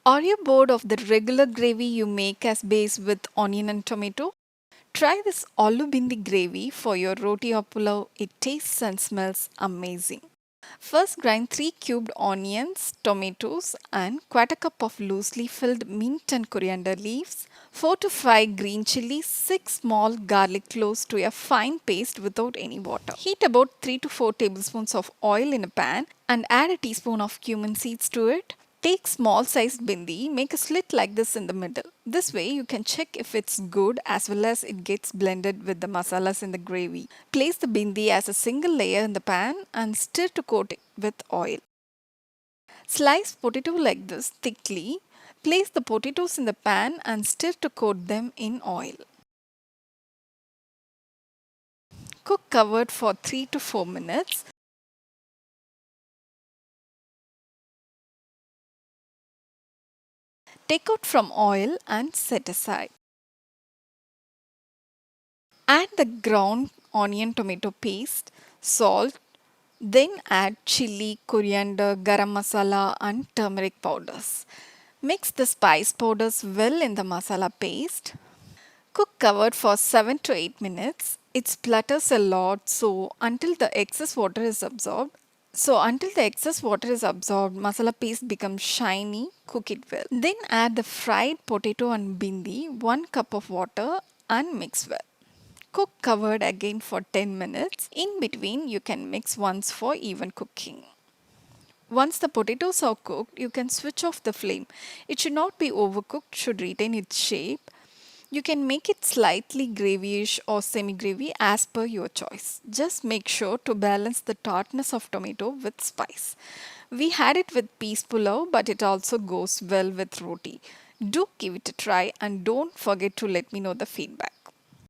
Are you bored of the regular gravy you make as base with onion and tomato? Try this Aloo Bhindi gravy for your roti or pulao. It tastes and smells amazing. First, grind 3 cubed onions, tomatoes, and quarter cup of loosely filled mint and coriander leaves, 4 to 5 green chillies, 6 small garlic cloves to a fine paste without any water. Heat about 3 to 4 tablespoons of oil in a pan and add a teaspoon of cumin seeds to it. Take small sized bindi, make a slit like this in the middle. This way you can check if it's good as well as it gets blended with the masalas in the gravy. Place the bindi as a single layer in the pan and stir to coat it with oil. Slice potato like this thickly. Place the potatoes in the pan and stir to coat them in oil. Cook covered for 3 to 4 minutes. Take out from oil and set aside. Add the ground onion tomato paste, salt, then add chilli, coriander, garam masala and turmeric powders. Mix the spice powders well in the masala paste. Cook covered for 7 to 8 minutes. It splutters a lot until the excess water is absorbed. Masala paste becomes shiny. Cook it well. Then add the fried potato and bindi, 1 cup of water and mix well. Cook covered again for 10 minutes. In between, you can mix once for even cooking. Once the potatoes are cooked, you can switch off the flame. It should not be overcooked, should retain its shape. You can make it slightly gravyish or semi-gravy as per your choice. Just make sure to balance the tartness of tomato with spice. We had it with peas pulao, but it also goes well with roti. Do give it a try and don't forget to let me know the feedback.